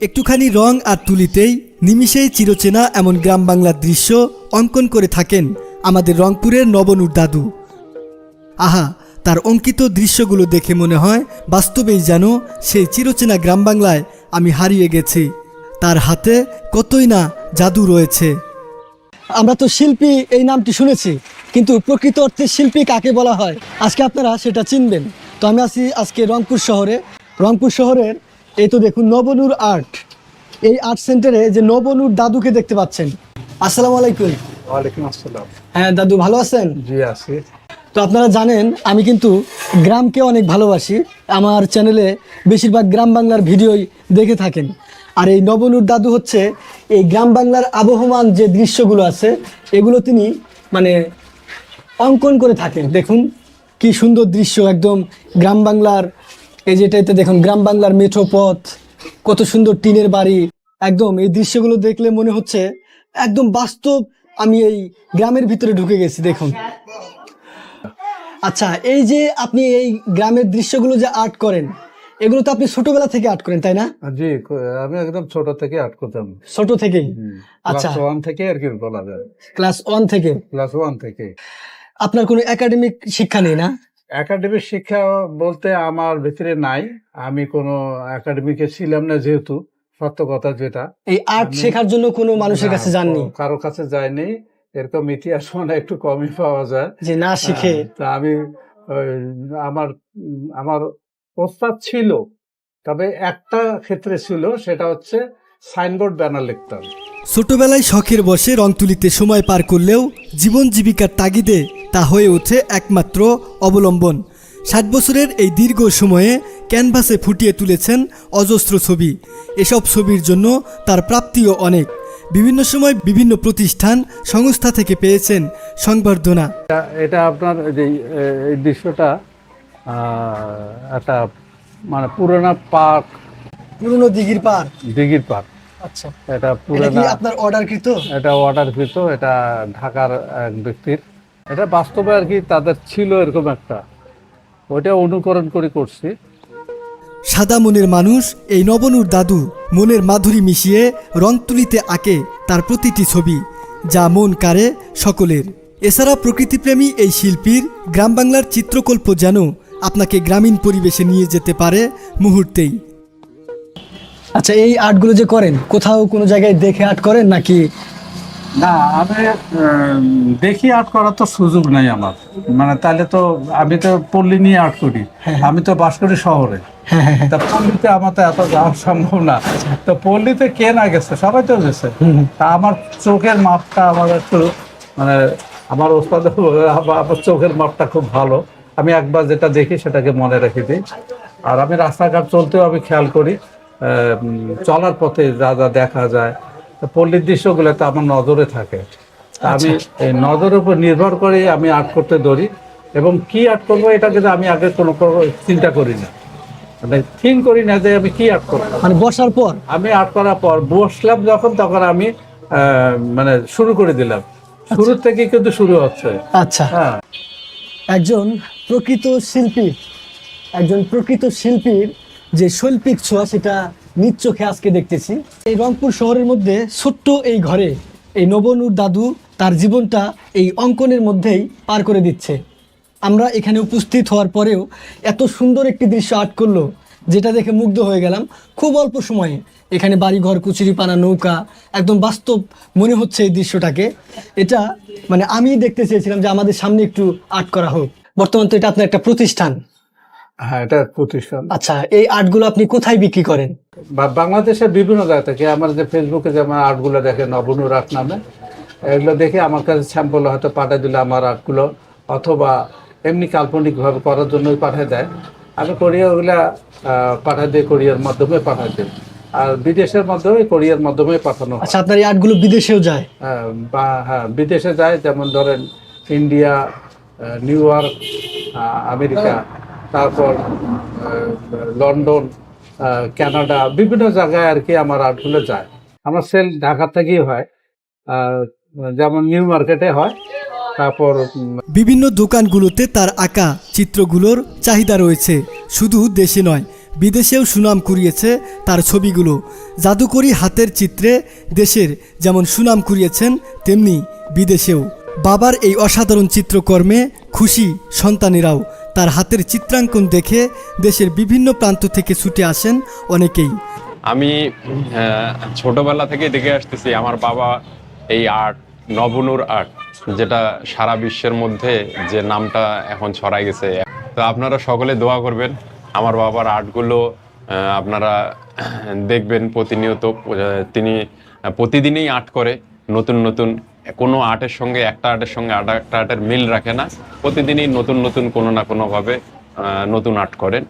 একটুখানি রং আর তুলিতেই নিমিষেই চিরচেনা এমন গ্রাম বাংলার দৃশ্য অঙ্কন করে থাকেন আমাদের রংপুরের নবনূর দাদু। আহা, তার অঙ্কিত দৃশ্যগুলো দেখে মনে হয় বাস্তবেই যেন সেই চিরচেনা গ্রাম বাংলায় আমি হারিয়ে গেছি। তার হাতে কতই না জাদু রয়েছে। আমরা তো শিল্পী এই নামটি শুনেছি, কিন্তু প্রকৃত অর্থে শিল্পী কাকে বলা হয় আজকে আপনারা সেটা চিনবেন। তো আমি আছি আজকে রংপুর শহরে। রংপুর শহরের এই তো দেখুন নবনূর আর্ট, এই আর্ট সেন্টারে যে নবনূর দাদুকে দেখতে পাচ্ছেন। আসসালামু আলাইকুম। ওয়ালাইকুম আসসালাম। হ্যাঁ দাদু, ভালো আছেন? জি আছি। তো আপনারা জানেন আমি কিন্তু গ্রামকে অনেক ভালোবাসি। আমার চ্যানেলে বেশিরভাগ গ্রাম বাংলার ভিডিওই দেখে থাকেন। আর এই নবনূর দাদু হচ্ছে এই গ্রাম বাংলার আবহমান যে দৃশ্যগুলো আছে এগুলো তিনি মানে অঙ্কন করে থাকেন। দেখুন কি সুন্দর দৃশ্য, একদম গ্রাম বাংলার এই যেটাতে দেখুন গ্রাম বাংলার মেঠো পথ, কত সুন্দর টিনের বাড়ি। একদম এই দৃশ্যগুলো দেখলে মনে হচ্ছে একদম বাস্তব আমি এই গ্রামের ভিতরে ঢুকে গেছি। দেখুন, আচ্ছা এই যে আপনি এই গ্রামের দৃশ্যগুলো যে আর্ট করেন, এগুলো তো আপনি ছোটবেলা থেকে আর্ট করেন, তাই না? জি, আমি একদম ছোট থেকে আর্ট করতাম। ছোট থেকেই? আচ্ছা, ক্লাস 1 থেকে আর কি বলা যায়। ক্লাস 1 থেকে? ক্লাস 1 থেকে। আপনার কোনো একাডেমিক শিক্ষা নেই না? একাডেমিক শিক্ষা বলতে আমার ভিতরে নাই। আমি কোনো একাডেমিকে ছিলাম না, যেহেতু সত্য কথা যেটা। এই আর্ট শেখার জন্য কোনো মানুষের কাছে যাননি? কারো কাছে যায়নি। এরকম ইতিহাস মানে একটু কমই পাওয়া যায় যে না শিখে। তা আমি আমার আমার প্রস্তাব ছিল, তবে একটা ক্ষেত্রে ছিল, সেটা হচ্ছে সাইনবোর্ড ব্যানার লিখতাম। ছোটবেলায় শখের বসে রং তুলিতে সময় পার করলেও জীবন জীবিকার তাগিদে তা হয়ে ওঠে একমাত্র অবলম্বন। 60 বছরের এই দীর্ঘ সময়ে ক্যানভাসে ফুটিয়ে তুলেছেন অজস্র ছবি। এসব ছবির জন্য তার প্রাপ্তিও অনেক। বিভিন্ন সময় বিভিন্ন প্রতিষ্ঠান সংস্থা থেকে পেয়েছেন সংবর্ধনা। এটা আপনার এই দৃশ্যটা একটা মানে পুরোনো পার্ক, পুরনো দিঘির পার। দিঘির পার্ক। আচ্ছা, এটা এটা পুরোনো, কি আপনার অর্ডারকৃত? এটা অর্ডারকৃত। এটা ঢাকার এক ব্যক্তির। এটা বাস্তবে আর কি তাদের ছিল এরকম একটা, ওইটা অনুকরণ করে করছি। সাদা মনের মানুষ এই নবনূর দাদু মনের মাধুরী মিশিয়ে রং তুলিতে আঁকে তার প্রতিটি ছবি, যা মন কাড়ে সকলের। এছাড়া প্রকৃতিপ্রেমী এই শিল্পীর গ্রাম বাংলার চিত্রকল্প যেন আপনাকে গ্রামীণ পরিবেশে নিয়ে যেতে পারে মুহূর্তেই। আচ্ছা, এই আর্টগুলো যে করেন কোথাও কোনো জায়গায় দেখে আর্ট করেন নাকি? না, আমি দেখি আর্ট করার তো সুযোগ নাই আমার। মানে তাহলে তো আমি তো পল্লী নিয়ে আর্ট করি। আমি তো বাস করি শহরে। তা পল্লীতে আমার তো এত যাওয়া সম্ভব না। তো পল্লীতে কে না গেছে, সবাই তো গেছে। তা আমার চোখের মাপটা আমার একটু মানে আমার ওস্তাদ আমার চোখের মাপটা খুব ভালো। আমি একবার যেটা দেখি সেটাকে মনে রেখে দিই। আর আমি রাস্তাঘাট চলতেও আমি খেয়াল করি, চলার পথে যা যা দেখা যায় পল্লীর দৃশ্যগুলো তো আমার নজরে থাকে। আমি এই নজরের উপর নির্ভর করে আমি আর্ট করতে ধরি, এবং কি আর্ট করবো এটা কিন্তু আমি আগে কোনো চিন্তা করি না, মানে থিঙ্ক করি না যে আমি কি আর্ট করবো। মানে বসার পর আমি আর্ট করার পর বসলাম যখন, তখন আমি মানে শুরু করে দিলাম। শুরু থেকে কিন্তু শুরু হচ্ছে। আচ্ছা, হ্যাঁ, একজন প্রকৃত শিল্পীর যে শৈল্পিক ছোঁয়া সেটা নিজ চোখে আজকে দেখতেছি। এই রংপুর শহরের মধ্যে ছোট্ট এই ঘরে এই নবনূর দাদু তার জীবনটা এই অঙ্কনের মধ্যেই পার করে দিচ্ছে। আমরা এখানে উপস্থিত হওয়ার পরেও এত সুন্দর একটি দৃশ্য আর্ট করলো, যেটা দেখে মুগ্ধ হয়ে গেলাম। খুব অল্প সময়ে এখানে বাড়িঘর, কুচুরিপানা, নৌকা, একদম বাস্তব মনে হচ্ছে এই দৃশ্যটাকে। এটা মানে আমি দেখতে চেয়েছিলাম যে আমাদের সামনে একটু আর্ট করা হোক। বর্তমান তো এটা আপনার একটা প্রতিষ্ঠান। হ্যাঁ, এটা প্রতিষ্ঠান। আচ্ছা, এই আর্টগুলো আপনি কোথায় বিক্রি করেন? বাংলাদেশের বিভিন্ন জায়গা থেকে। আমার যে ফেসবুকে যে আমার আর্টগুলো দেখে নবনূর আর্ট নামে, এগুলো দেখে আমার কাছে স্যাম্পল হয়তো পাঠিয়ে দিলে আমার আর্টগুলো, অথবা এমনি কাল্পনিকভাবে করার জন্যই পাঠিয়ে দেয়। আমি কোরিয়ার ওগুলা পাঠিয়ে দিই, কোরিয়ার মাধ্যমে পাঠিয়ে দিই। আর বিদেশের মাধ্যমে কোরিয়ার মাধ্যমে পাঠানো হয়। আচ্ছা, আপনার এই আর্টগুলো বিদেশেও যায়? হ্যাঁ, বিদেশে যায়। যেমন ধরেন ইন্ডিয়া, নিউ ইয়র্ক, আমেরিকা, তারপর লন্ডন, কানাডা, বিভিন্ন জায়গায় আর কি আমার আর্টগুলো যায়। আমার সেল ঢাকা থেকেই হয়, যেমন নিউ মার্কেটে হয়। তারপর বিভিন্ন দোকানগুলোতে তার আঁকা চিত্রগুলোর চাহিদা রয়েছে, শুধু দেশে নয় বিদেশেও সুনাম কুড়িয়েছে তার ছবিগুলো। জাদুকরি হাতের চিত্রে দেশের যেমন সুনাম কুড়িয়েছেন, তেমনি বিদেশেও। বাবার এই অসাধারণ চিত্রকর্মে খুশি সন্তানেরাও। তার হাতের চিত্রাঙ্কন দেখে দেশের বিভিন্ন প্রান্ত থেকে ছুটে আসেন অনেকেই। আমি ছোটবেলা থেকে দেখে আসতেছি আমার বাবা এই আর্ট, নবনুর আর্ট, যেটা সারা বিশ্বের মধ্যে যে নামটা এখন ছড়াই গেছে। তো আপনারা সকলে দোয়া করবেন আমার বাবার আর্টগুলো আপনারা দেখবেন প্রতিনিয়ত। তিনি প্রতিদিনই আর্ট করে, নতুন নতুন। কোনো আর্টের সঙ্গে একটা আর্টের সঙ্গে একটা আর্টের মিল রাখে না, প্রতিদিনই নতুন নতুন কোনো না কোনোভাবে নতুন আর্ট করেন।